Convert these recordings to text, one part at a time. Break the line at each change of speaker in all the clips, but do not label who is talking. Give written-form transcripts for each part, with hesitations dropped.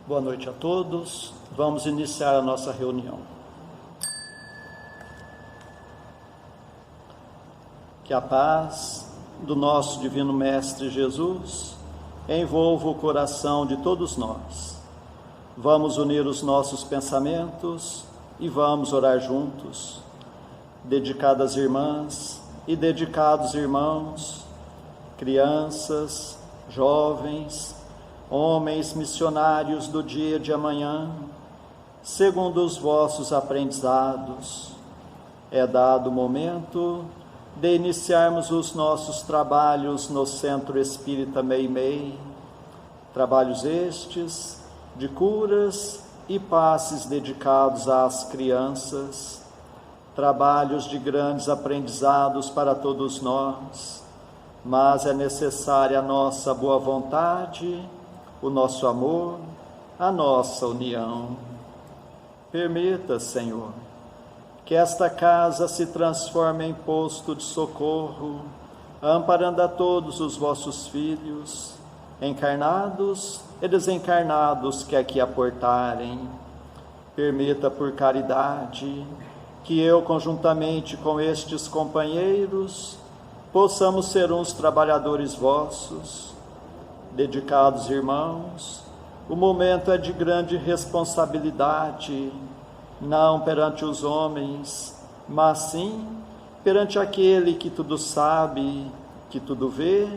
Boa noite a todos. Vamos iniciar a nossa reunião. Que a paz do nosso Divino Mestre Jesus envolva o coração de todos nós. Vamos unir os nossos pensamentos e vamos orar juntos. Dedicadas irmãs e dedicados irmãos, crianças, jovens, homens missionários do dia de amanhã, segundo os vossos aprendizados, é dado o momento de iniciarmos os nossos trabalhos no Centro Espírita Meimei, trabalhos estes de curas e passes dedicados às crianças, trabalhos de grandes aprendizados para todos nós, mas é necessária a nossa boa vontade, o nosso amor, a nossa união. Permita, Senhor, que esta casa se transforme em posto de socorro, amparando a todos os vossos filhos, encarnados e desencarnados que aqui aportarem. Permita, por caridade, que eu, conjuntamente com estes companheiros, possamos ser uns trabalhadores vossos. Dedicados irmãos, o momento é de grande responsabilidade, não perante os homens, mas sim perante aquele que tudo sabe, que tudo vê,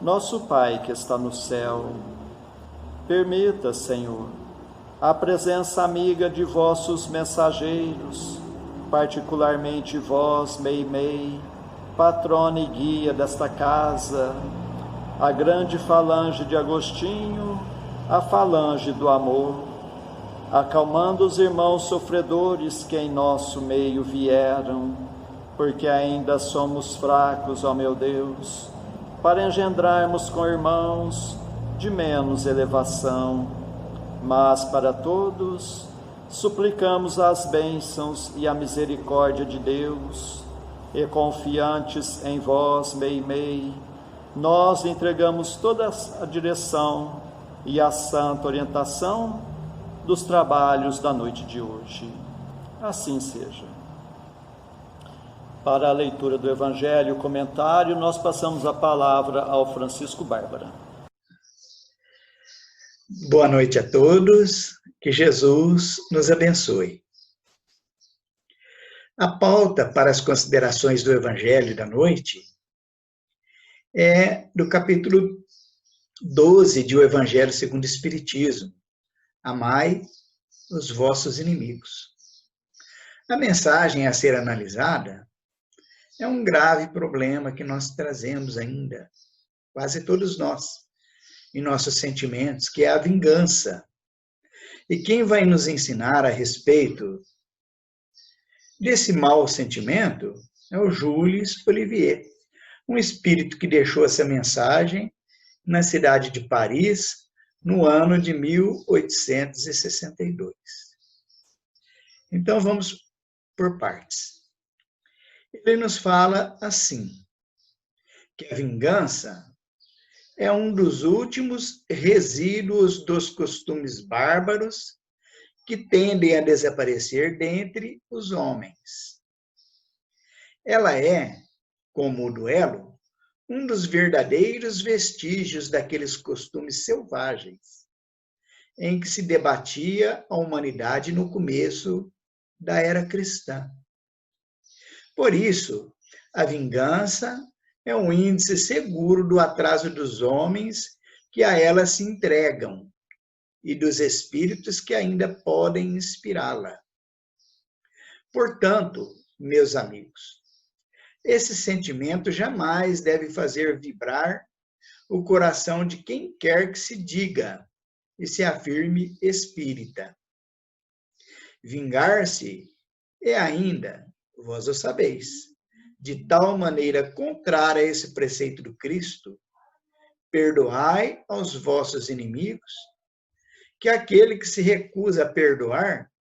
nosso Pai que está no céu. Permita, Senhor, a presença amiga de vossos mensageiros, particularmente vós, Meimei, patrona e guia desta casa, a grande falange de Agostinho, a falange do amor, acalmando os irmãos sofredores que em nosso meio vieram, porque ainda somos fracos, ó meu Deus, para engendrarmos com irmãos de menos elevação, mas para todos suplicamos as bênçãos e a misericórdia de Deus, e confiantes em vós, Meimei, nós entregamos toda a direção e a santa orientação dos trabalhos da noite de hoje. Assim seja. Para a leitura do Evangelho, comentário, nós passamos a palavra ao Francisco Bárbara.
Boa noite a todos, que Jesus nos abençoe. A pauta para as considerações do Evangelho da noite é do capítulo 12 de O Evangelho segundo o Espiritismo. Amai os vossos inimigos. A mensagem a ser analisada é um grave problema que nós trazemos ainda, quase todos nós, em nossos sentimentos, que é a vingança. E quem vai nos ensinar a respeito desse mau sentimento é o Jules Olivier, um espírito que deixou essa mensagem na cidade de Paris, no ano de 1862. Então, vamos por partes. Ele nos fala assim, que a vingança é um dos últimos resíduos dos costumes bárbaros que tendem a desaparecer dentre os homens. Ela é, como o duelo, um dos verdadeiros vestígios daqueles costumes selvagens em que se debatia a humanidade no começo da era cristã. Por isso, a vingança é um índice seguro do atraso dos homens que a ela se entregam e dos espíritos que ainda podem inspirá-la. Portanto, meus amigos, esse sentimento jamais deve fazer vibrar o coração de quem quer que se diga e se afirme espírita. Vingar-se é ainda, vós o sabeis, de tal maneira contrária a esse preceito do Cristo, perdoai aos vossos inimigos, que aquele que se recusa a perdoar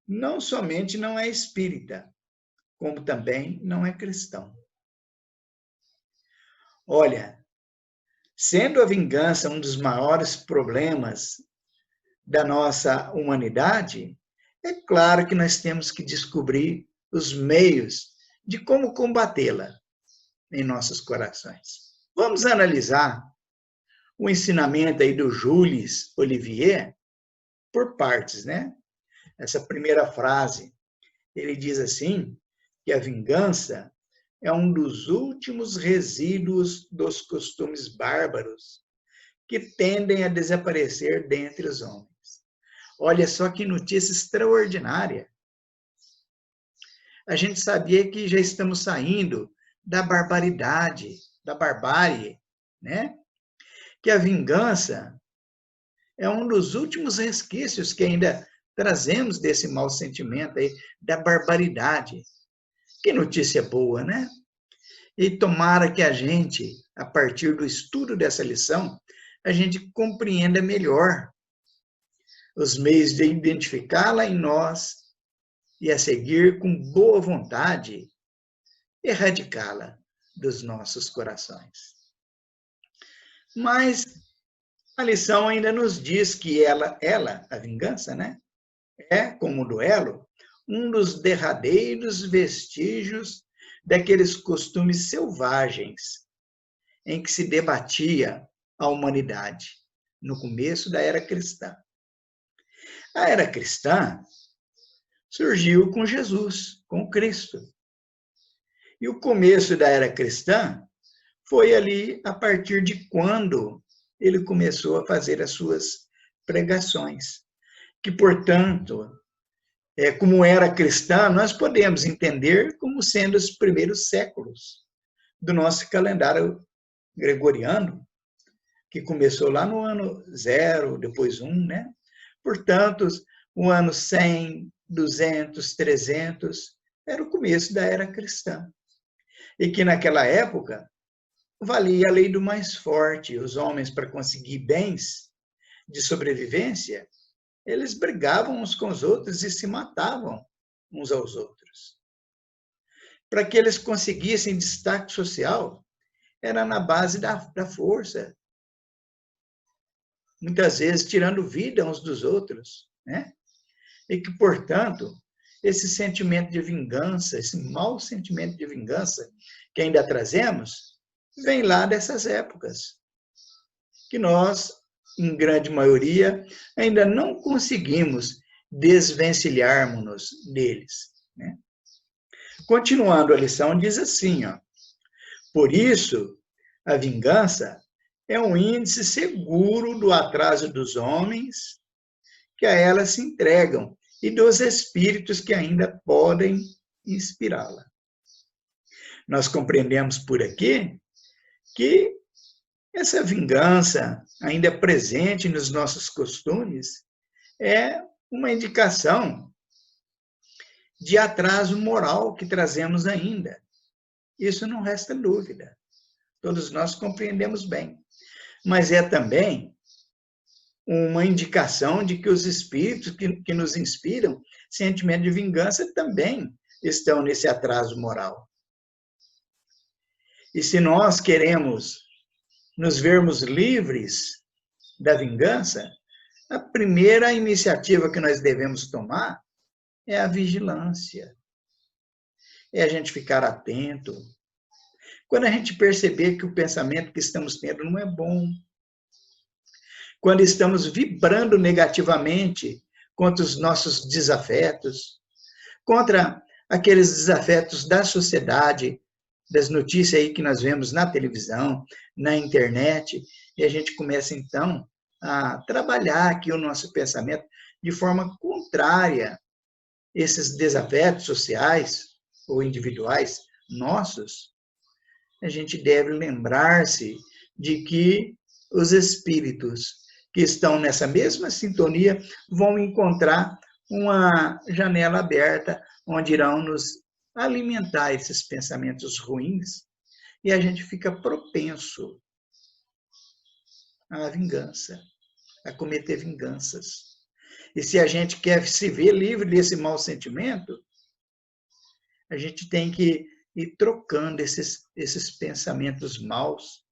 não somente não é espírita, como também não é cristão. Olha, sendo a vingança um dos maiores problemas da nossa humanidade, é claro que nós temos que descobrir os meios de como combatê-la em nossos corações. Vamos analisar o ensinamento aí do Jules Olivier por partes, né? Essa primeira frase, ele diz assim, que a vingança é um dos últimos resíduos dos costumes bárbaros que tendem a desaparecer dentre os homens. Olha só que notícia extraordinária. A gente sabia que já estamos saindo da barbaridade, da barbárie, né? Que a vingança é um dos últimos resquícios que ainda trazemos desse mau sentimento aí, da barbaridade. Que notícia boa, né? E tomara que a gente, a partir do estudo dessa lição, a gente compreenda melhor os meios de identificá-la em nós e a seguir com boa vontade, erradicá-la dos nossos corações. Mas a lição ainda nos diz que ela, a vingança, né, é, como duelo, um dos derradeiros vestígios daqueles costumes selvagens em que se debatia a humanidade no começo da era cristã. A era cristã surgiu com Jesus, com Cristo. E o começo da era cristã foi ali a partir de quando ele começou a fazer as suas pregações. Que, portanto, como era cristã, nós podemos entender como sendo os primeiros séculos do nosso calendário gregoriano, que começou lá no ano 0, depois 1, né? Portanto, o ano 100, 200, 300, era o começo da era cristã. E que naquela época valia a lei do mais forte. Os homens, para conseguir bens de sobrevivência, eles brigavam uns com os outros e se matavam uns aos outros. Para que eles conseguissem destaque social, era na base da força. Muitas vezes tirando vida uns dos outros, né? E que, portanto, esse sentimento de vingança, esse mau sentimento de vingança que ainda trazemos, vem lá dessas épocas, que nós, em grande maioria, ainda não conseguimos desvencilharmos-nos deles, né? Continuando a lição, diz assim, ó, por isso, a vingança é um índice seguro do atraso dos homens que a ela se entregam e dos espíritos que ainda podem inspirá-la. Nós compreendemos por aqui que essa vingança, ainda presente nos nossos costumes, é uma indicação de atraso moral que trazemos ainda. Isso não resta dúvida. Todos nós compreendemos bem. Mas é também uma indicação de que os espíritos que nos inspiram sentimento de vingança também estão nesse atraso moral. E se nós queremos nos vermos livres da vingança, a primeira iniciativa que nós devemos tomar é a vigilância. É a gente ficar atento. Quando a gente perceber que o pensamento que estamos tendo não é bom, quando estamos vibrando negativamente contra os nossos desafetos, contra aqueles desafetos da sociedade, das notícias aí que nós vemos na televisão, na internet, e a gente começa, então, a trabalhar aqui o nosso pensamento de forma contrária a esses desafetos sociais ou individuais nossos. A gente deve lembrar-se de que os espíritos que estão nessa mesma sintonia vão encontrar uma janela aberta onde irão nos alimentar esses pensamentos ruins e a gente fica propenso à vingança, a cometer vinganças. E se a gente quer se ver livre desse mau sentimento, a gente tem que ir trocando esses pensamentos maus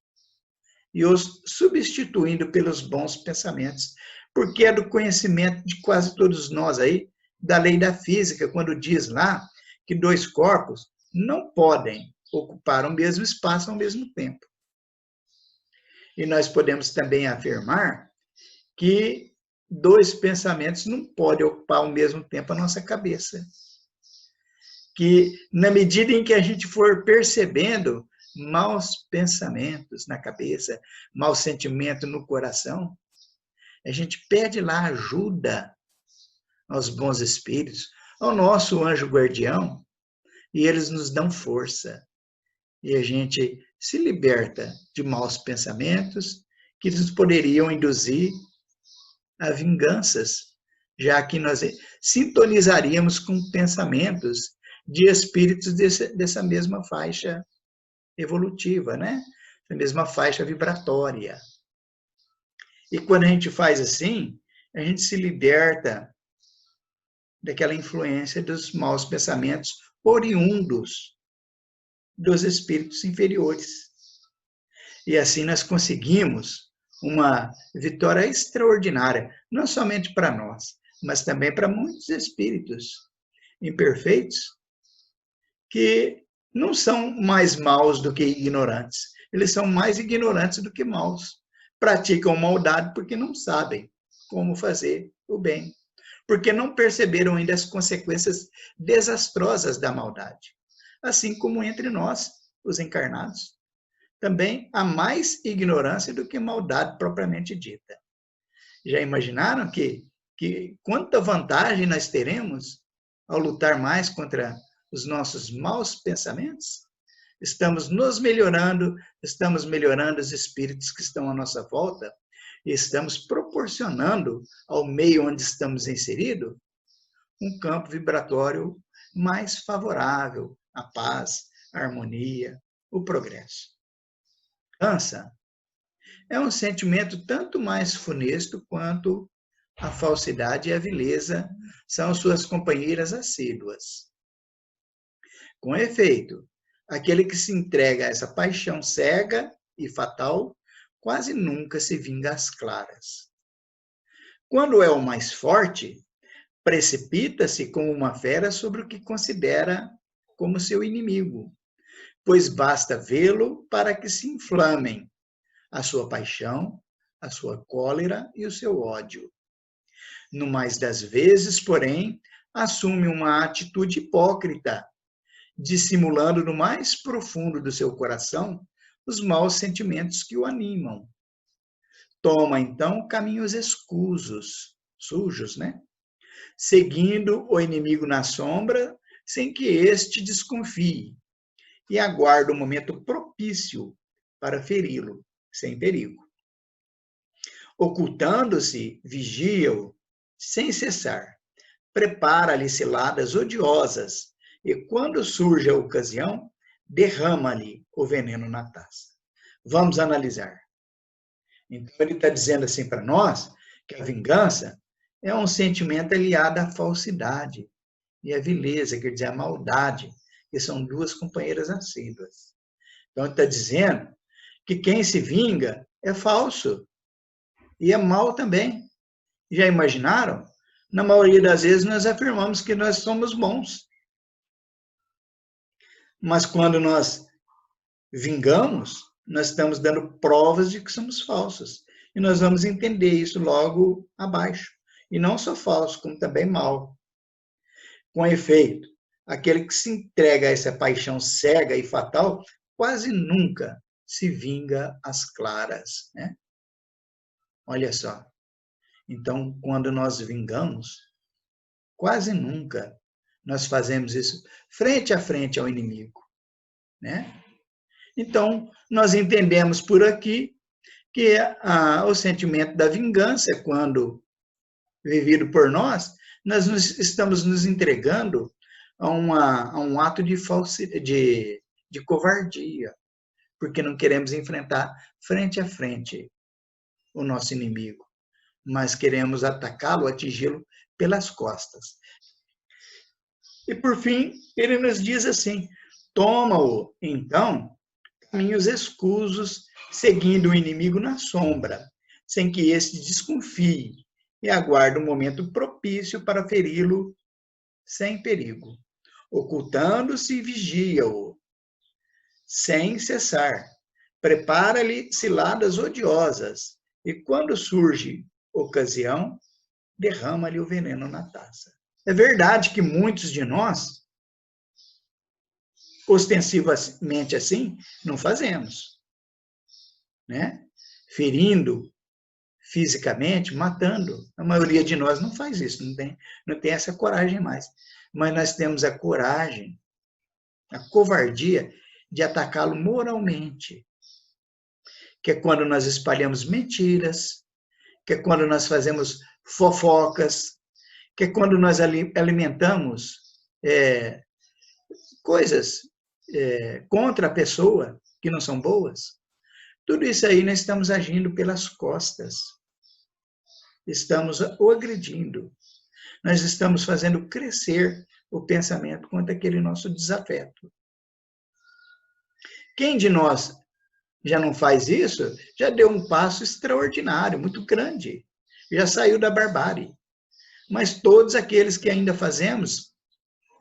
e os substituindo pelos bons pensamentos, porque é do conhecimento de quase todos nós aí, da lei da física, quando diz lá que dois corpos não podem ocupar o mesmo espaço ao mesmo tempo. E nós podemos também afirmar que dois pensamentos não podem ocupar ao mesmo tempo a nossa cabeça. Que na medida em que a gente for percebendo maus pensamentos na cabeça, mau sentimento no coração, a gente pede lá ajuda aos bons espíritos, ao nosso anjo guardião, e eles nos dão força. E a gente se liberta de maus pensamentos que nos poderiam induzir a vinganças, já que nós sintonizaríamos com pensamentos de espíritos dessa mesma faixa evolutiva, né? Da mesma faixa vibratória. E quando a gente faz assim, a gente se liberta daquela influência dos maus pensamentos oriundos dos espíritos inferiores. E assim nós conseguimos uma vitória extraordinária, não somente para nós, mas também para muitos espíritos imperfeitos, que não são mais maus do que ignorantes. Eles são mais ignorantes do que maus. Praticam maldade porque não sabem como fazer o bem, porque não perceberam ainda as consequências desastrosas da maldade. Assim como entre nós, os encarnados, também há mais ignorância do que maldade propriamente dita. Já imaginaram que quanta vantagem nós teremos ao lutar mais contra os nossos maus pensamentos? Estamos nos melhorando, estamos melhorando os espíritos que estão à nossa volta e estamos proporcionando ao meio onde estamos inseridos um campo vibratório mais favorável à paz, à harmonia, o progresso. Vingança é um sentimento tanto mais funesto quanto a falsidade e a vileza são suas companheiras assíduas. Com efeito, aquele que se entrega a essa paixão cega e fatal quase nunca se vinga às claras. Quando é o mais forte, precipita-se como uma fera sobre o que considera como seu inimigo, pois basta vê-lo para que se inflamem a sua paixão, a sua cólera e o seu ódio. No mais das vezes, porém, assume uma atitude hipócrita, dissimulando no mais profundo do seu coração os maus sentimentos que o animam. Toma, então, caminhos escusos, sujos, né? Seguindo o inimigo na sombra, sem que este desconfie, e aguarda o momento propício para feri-lo, sem perigo. Ocultando-se, vigia-o, sem cessar, prepara-lhe ciladas odiosas, e quando surge a ocasião, derrama-lhe o veneno na taça. Vamos analisar. Então, ele está dizendo assim para nós que a vingança é um sentimento aliado à falsidade e à vileza, quer dizer, à maldade, que são duas companheiras assíduas. Então, ele está dizendo que quem se vinga é falso e é mal também. Já imaginaram? Na maioria das vezes, nós afirmamos que nós somos bons. Mas quando nós vingamos, nós estamos dando provas de que somos falsos. E nós vamos entender isso logo abaixo. E não só falso, como também mal. Com efeito, aquele que se entrega a essa paixão cega e fatal quase nunca se vinga às claras, né? Olha só. Então, quando nós vingamos, quase nunca nós fazemos isso frente a frente ao inimigo, né? Então, nós entendemos por aqui que o sentimento da vingança, quando vivido por nós, estamos nos entregando a um ato de covardia, porque não queremos enfrentar frente a frente o nosso inimigo, mas queremos atacá-lo, atingi-lo pelas costas. E, por fim, ele nos diz assim: toma-o, então, caminhos escusos, seguindo o inimigo na sombra, sem que este desconfie e aguarde um momento propício para feri-lo sem perigo. Ocultando-se e vigia-o, sem cessar. Prepara-lhe ciladas odiosas, e quando surge ocasião, derrama-lhe o veneno na taça. É verdade que muitos de nós, ostensivamente assim, não fazemos, né? Ferindo fisicamente, matando. A maioria de nós não faz isso, não tem essa coragem mais. Mas nós temos a coragem, a covardia de atacá-lo moralmente, que é quando nós espalhamos mentiras, que é quando nós fazemos fofocas, que é quando nós alimentamos coisas contra a pessoa que não são boas. Tudo isso aí nós estamos agindo pelas costas. Estamos o agredindo. Nós estamos fazendo crescer o pensamento contra aquele nosso desafeto. Quem de nós já não faz isso, já deu um passo extraordinário, muito grande. Já saiu da barbárie. Mas todos aqueles que ainda fazemos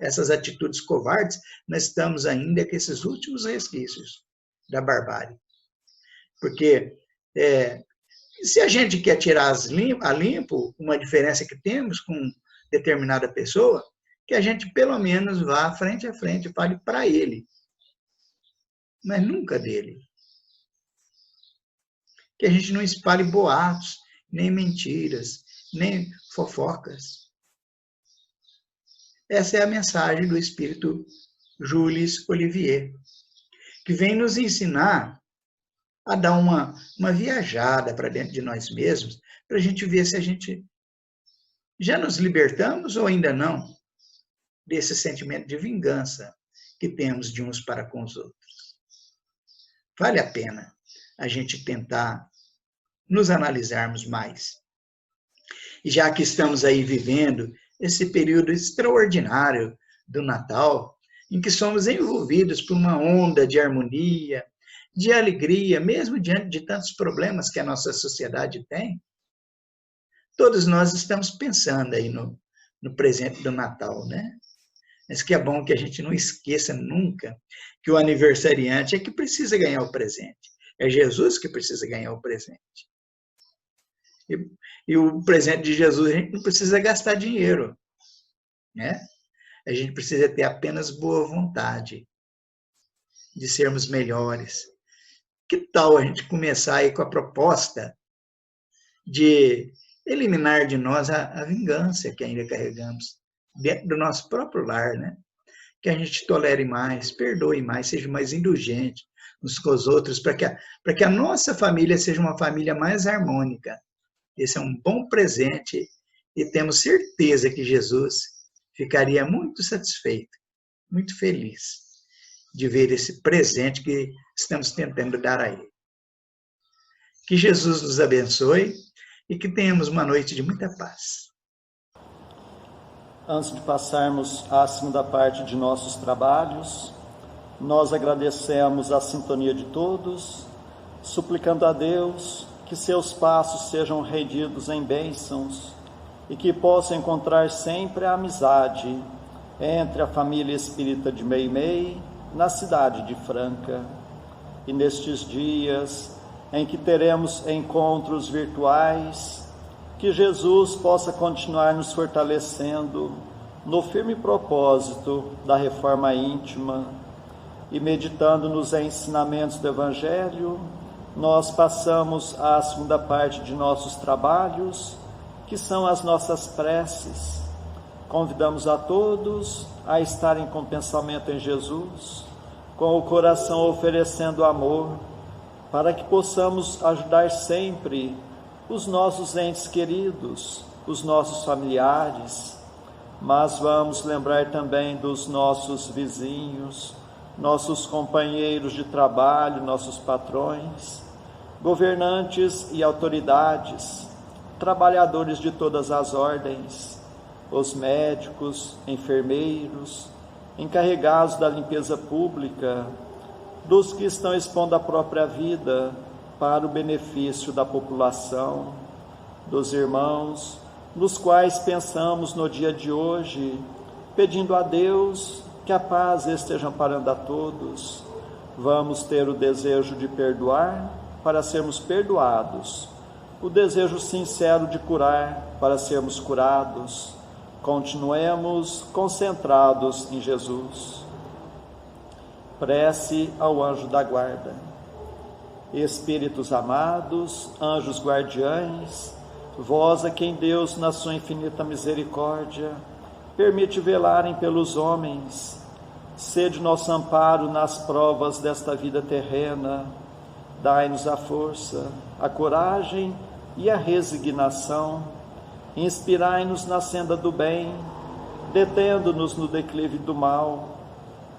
essas atitudes covardes, nós estamos ainda com esses últimos resquícios da barbárie. Porque se a gente quer tirar a limpo uma diferença que temos com determinada pessoa, que a gente pelo menos vá frente a frente e fale para ele, mas nunca dele. Que a gente não espalhe boatos, nem mentiras, nem fofocas. Essa é a mensagem do Espírito Jules Olivier, que vem nos ensinar a dar uma viajada para dentro de nós mesmos, para a gente ver se a gente já nos libertamos ou ainda não desse sentimento de vingança que temos de uns para com os outros. Vale a pena a gente tentar nos analisarmos mais. E já que estamos aí vivendo esse período extraordinário do Natal, em que somos envolvidos por uma onda de harmonia, de alegria, mesmo diante de tantos problemas que a nossa sociedade tem, todos nós estamos pensando aí no presente do Natal, né? Mas que é bom que a gente não esqueça nunca que o aniversariante é que precisa ganhar o presente. É Jesus que precisa ganhar o presente. E o presente de Jesus, a gente não precisa gastar dinheiro, né? A gente precisa ter apenas boa vontade de sermos melhores. Que tal a gente começar aí com a proposta de eliminar de nós a vingança que ainda carregamos dentro do nosso próprio lar, né? Que a gente tolere mais, perdoe mais, seja mais indulgente uns com os outros, para que a nossa família seja uma família mais harmônica. Esse é um bom presente e temos certeza que Jesus ficaria muito satisfeito, muito feliz de ver esse presente que estamos tentando dar a ele. Que Jesus nos abençoe e que tenhamos uma noite de muita paz.
Antes de passarmos à segunda parte de nossos trabalhos, nós agradecemos a sintonia de todos, suplicando a Deus que seus passos sejam rendidos em bênçãos e que possam encontrar sempre a amizade entre a família espírita de Meimei, na cidade de Franca. E nestes dias em que teremos encontros virtuais, que Jesus possa continuar nos fortalecendo no firme propósito da reforma íntima e meditando nos ensinamentos do Evangelho, nós passamos à segunda parte de nossos trabalhos, que são as nossas preces. Convidamos a todos a estarem com pensamento em Jesus, com o coração oferecendo amor, para que possamos ajudar sempre os nossos entes queridos, os nossos familiares, mas vamos lembrar também dos nossos vizinhos, nossos companheiros de trabalho, nossos patrões, governantes e autoridades, trabalhadores de todas as ordens, os médicos, enfermeiros, encarregados da limpeza pública, dos que estão expondo a própria vida para o benefício da população, dos irmãos, nos quais pensamos no dia de hoje, pedindo a Deus que a paz esteja amparando a todos. Vamos ter o desejo de perdoar para sermos perdoados, o desejo sincero de curar para sermos curados. Continuemos concentrados em Jesus. Prece ao anjo da guarda. Espíritos amados, anjos guardiães, vós a quem Deus, na sua infinita misericórdia, permite velarem pelos homens, sede nosso amparo nas provas desta vida terrena. Dai-nos a força, a coragem e a resignação. Inspirai-nos na senda do bem, detendo-nos no declive do mal.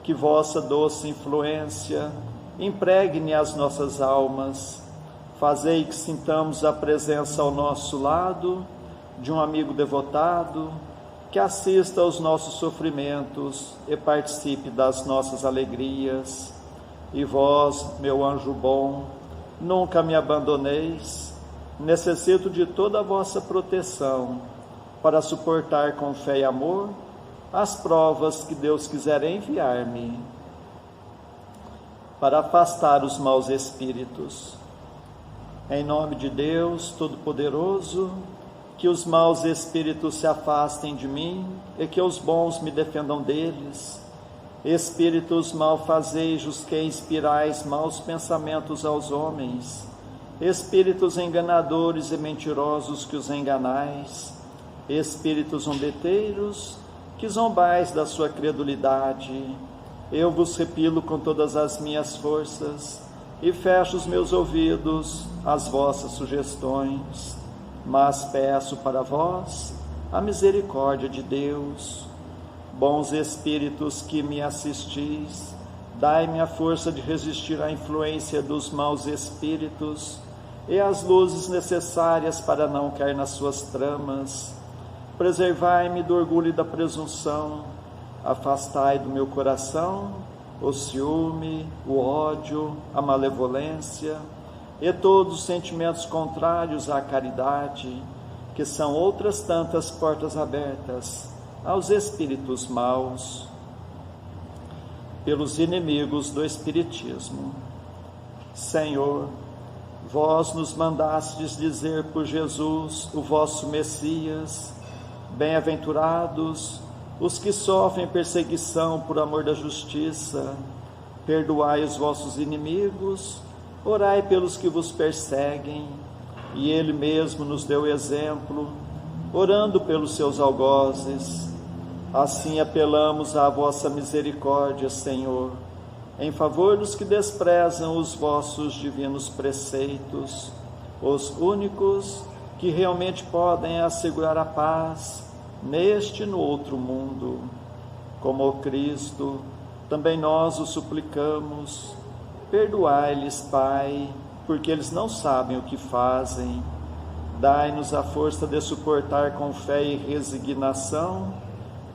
Que vossa doce influência impregne as nossas almas. Fazei que sintamos a presença ao nosso lado de um amigo devotado, que assista aos nossos sofrimentos e participe das nossas alegrias. E vós, meu anjo bom, nunca me abandoneis. Necessito de toda a vossa proteção para suportar com fé e amor as provas que Deus quiser enviar-me, para afastar os maus espíritos. Em nome de Deus Todo-Poderoso, que os maus espíritos se afastem de mim e que os bons me defendam deles. Espíritos malfazejos que inspirais maus pensamentos aos homens, espíritos enganadores e mentirosos que os enganais, espíritos zombeteiros que zombais da sua credulidade, eu vos repilo com todas as minhas forças e fecho os meus ouvidos às vossas sugestões, mas peço para vós a misericórdia de Deus. Bons espíritos que me assistis, dai-me a força de resistir à influência dos maus espíritos e as luzes necessárias para não cair nas suas tramas. Preservai-me do orgulho e da presunção, afastai do meu coração o ciúme, o ódio, a malevolência e todos os sentimentos contrários à caridade, que são outras tantas portas abertas aos espíritos maus, pelos inimigos do Espiritismo. Senhor, vós nos mandastes dizer por Jesus, o vosso Messias: bem-aventurados os que sofrem perseguição por amor da justiça, perdoai os vossos inimigos, orai pelos que vos perseguem. E Ele mesmo nos deu exemplo, orando pelos seus algozes. Assim apelamos à vossa misericórdia, Senhor, em favor dos que desprezam os vossos divinos preceitos, os únicos que realmente podem assegurar a paz neste e no outro mundo. Como Cristo, também nós o suplicamos, perdoai-lhes, Pai, porque eles não sabem o que fazem. Dai-nos a força de suportar com fé e resignação,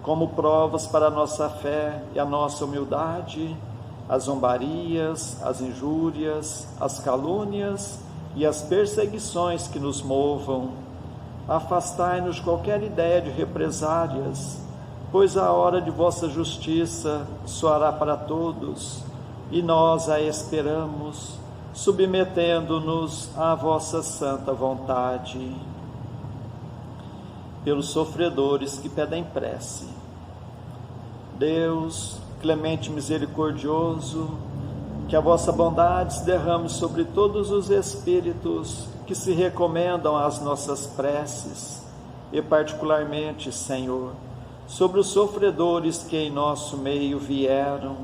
como provas para a nossa fé e a nossa humildade, as zombarias, as injúrias, as calúnias e as perseguições que nos movam. Afastai-nos de qualquer ideia de represálias, pois a hora de vossa justiça soará para todos, e nós a esperamos, submetendo-nos à vossa santa vontade. Pelos sofredores que pedem prece. Deus, clemente e misericordioso, que a vossa bondade se derrame sobre todos os espíritos que se recomendam às nossas preces, e particularmente, Senhor, sobre os sofredores que em nosso meio vieram.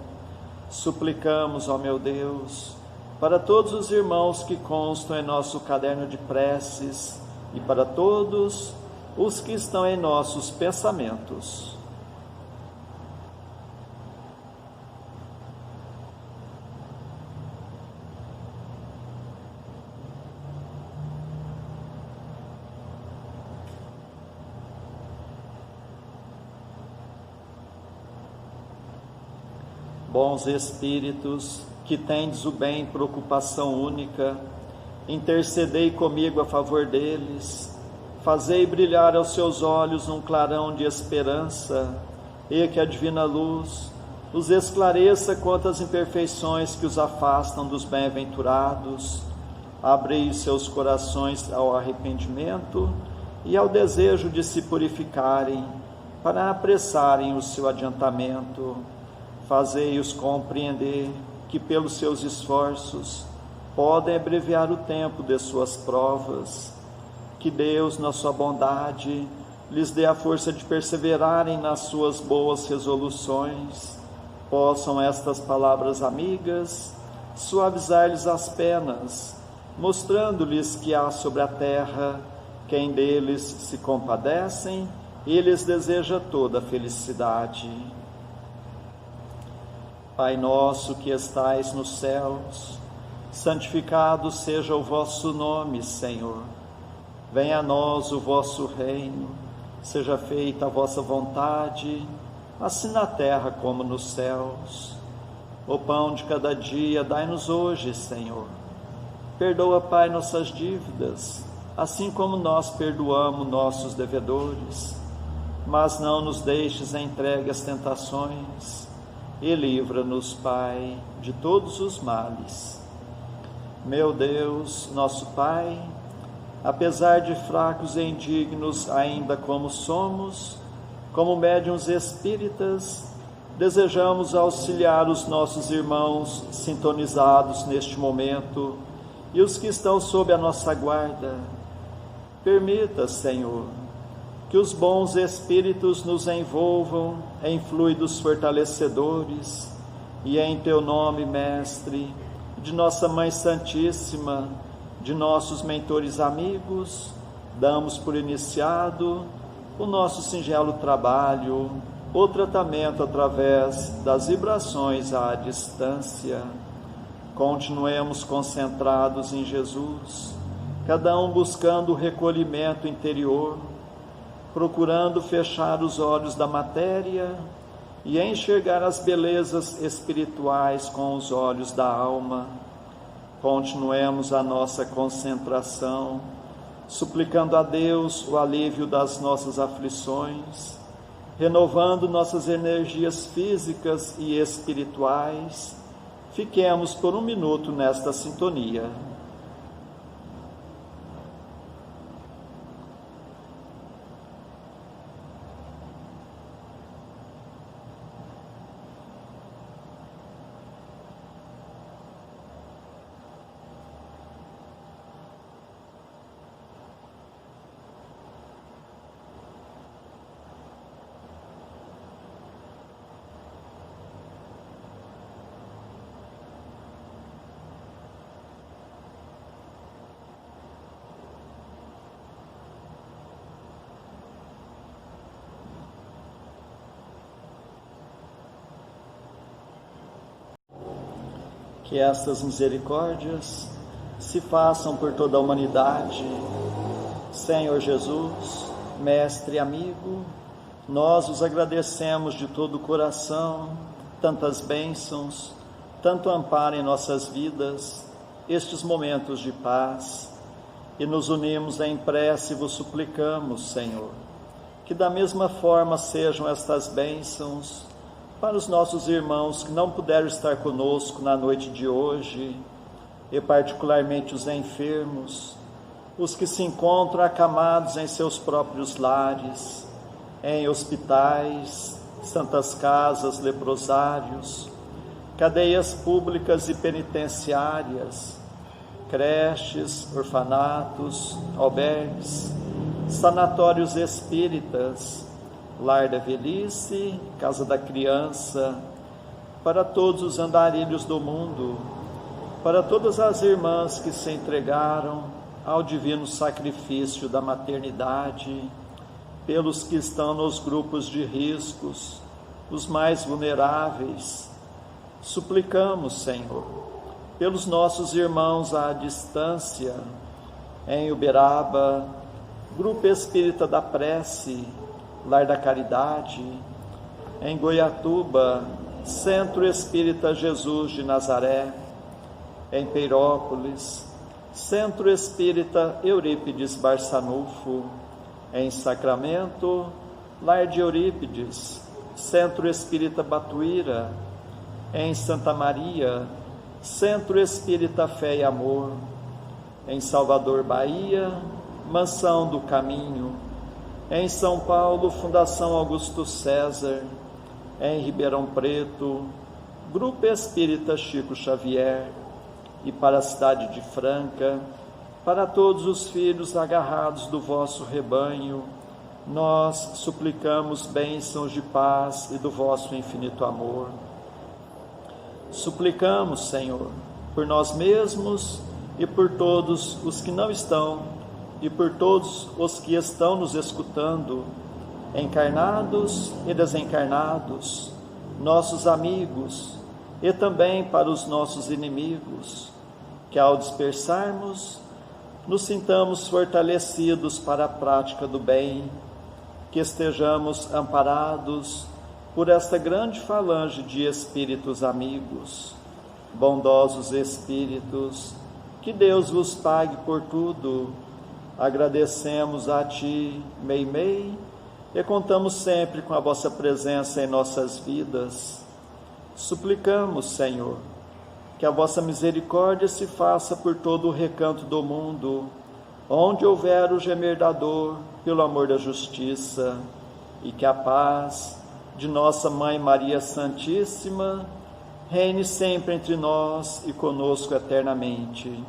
Suplicamos, ó meu Deus, para todos os irmãos que constam em nosso caderno de preces e para todos os que estão em nossos pensamentos. Bons espíritos que tendes o bem preocupação única, intercedei comigo a favor deles, fazei brilhar aos seus olhos um clarão de esperança, e que a divina luz os esclareça quanto às imperfeições que os afastam dos bem-aventurados. Abri seus corações ao arrependimento e ao desejo de se purificarem, para apressarem o seu adiantamento. Fazei-os compreender que pelos seus esforços podem abreviar o tempo de suas provas. Que Deus, na sua bondade, lhes dê a força de perseverarem nas suas boas resoluções. Possam estas palavras amigas suavizar-lhes as penas, mostrando-lhes que há sobre a terra quem deles se compadecem e lhes deseja toda a felicidade. Pai nosso que estais nos céus, santificado seja o vosso nome, Senhor. Venha a nós o vosso reino, seja feita a vossa vontade, assim na terra como nos céus. O pão de cada dia dai-nos hoje, Senhor. Perdoa, Pai, nossas dívidas, assim como nós perdoamos nossos devedores. Mas não nos deixes entregue às tentações, e livra-nos, Pai, de todos os males. Meu Deus, nosso Pai, apesar de fracos e indignos ainda como somos, como médiuns espíritas, desejamos auxiliar os nossos irmãos sintonizados neste momento e os que estão sob a nossa guarda. Permita, Senhor, que os bons espíritos nos envolvam em fluidos fortalecedores e em Teu nome, Mestre, de nossa Mãe Santíssima, de nossos mentores amigos, damos por iniciado o nosso singelo trabalho, o tratamento através das vibrações à distância. Continuemos concentrados em Jesus, cada um buscando o recolhimento interior, procurando fechar os olhos da matéria e enxergar as belezas espirituais com os olhos da alma. Continuemos a nossa concentração, suplicando a Deus o alívio das nossas aflições, renovando nossas energias físicas e espirituais. Fiquemos por um minuto nesta sintonia. Que estas misericórdias se façam por toda a humanidade. Senhor Jesus, Mestre e amigo, nós os agradecemos de todo o coração, tantas bênçãos, tanto amparo em nossas vidas, estes momentos de paz, e nos unimos em prece e vos suplicamos, Senhor, que da mesma forma sejam estas bênçãos para os nossos irmãos que não puderam estar conosco na noite de hoje, e particularmente os enfermos, os que se encontram acamados em seus próprios lares, em hospitais, santas casas, leprosários, cadeias públicas e penitenciárias, creches, orfanatos, albergues, sanatórios espíritas, lar da velhice, casa da criança, para todos os andarilhos do mundo, para todas as irmãs que se entregaram ao divino sacrifício da maternidade, pelos que estão nos grupos de riscos, os mais vulneráveis. Suplicamos, Senhor, pelos nossos irmãos à distância, em Uberaba, Grupo Espírita da Prece, Lar da Caridade, em Goiatuba, Centro Espírita Jesus de Nazaré, em Peirópolis, Centro Espírita Eurípides Barçanufo, em Sacramento, Lar de Eurípides, Centro Espírita Batuíra, em Santa Maria, Centro Espírita Fé e Amor, em Salvador, Bahia, Mansão do Caminho, em São Paulo, Fundação Augusto César, em Ribeirão Preto, Grupo Espírita Chico Xavier, e para a cidade de Franca, para todos os filhos agarrados do vosso rebanho, nós suplicamos bênçãos de paz e do vosso infinito amor. Suplicamos, Senhor, por nós mesmos e por todos os que não estão, e por todos os que estão nos escutando, encarnados e desencarnados, nossos amigos, e também para os nossos inimigos, que ao dispersarmos, nos sintamos fortalecidos para a prática do bem, que estejamos amparados por esta grande falange de espíritos amigos, bondosos espíritos, que Deus vos pague por tudo. Agradecemos a Ti, Meimei, e contamos sempre com a vossa presença em nossas vidas. Suplicamos, Senhor, que a vossa misericórdia se faça por todo o recanto do mundo, onde houver o gemer da dor, pelo amor da justiça, e que a paz de nossa Mãe Maria Santíssima reine sempre entre nós e conosco eternamente.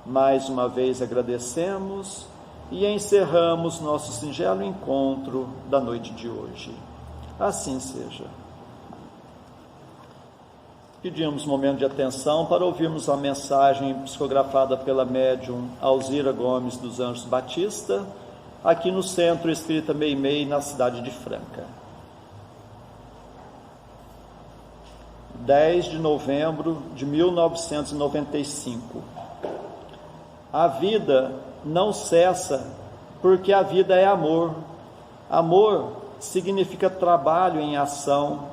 Mais uma vez agradecemos e encerramos nosso singelo encontro da noite de hoje. Assim seja. Pedimos um momento de atenção para ouvirmos a mensagem psicografada pela médium Alzira Gomes dos Anjos Batista, aqui no Centro Espírita Meimei, na cidade de Franca. 10 de novembro de 1995. A vida não cessa, porque a vida é amor. Amor significa trabalho em ação.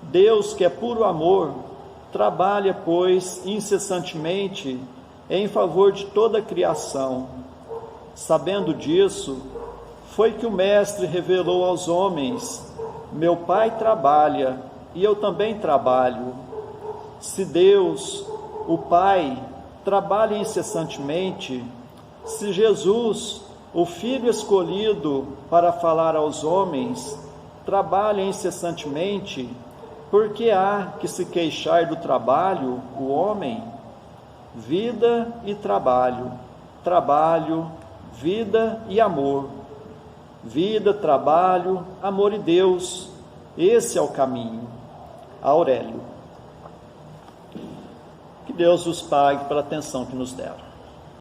Deus, que é puro amor, trabalha, pois, incessantemente em favor de toda a criação. Sabendo disso, foi que o Mestre revelou aos homens: meu Pai trabalha e eu também trabalho. Se Deus, o Pai, trabalha incessantemente, se Jesus, o Filho escolhido para falar aos homens, trabalha incessantemente, por que há que se queixar do trabalho, o homem? Vida e trabalho, trabalho, vida e amor. Vida, trabalho, amor e Deus, esse é o caminho. Aurélio. Que Deus os pague pela atenção que nos deram.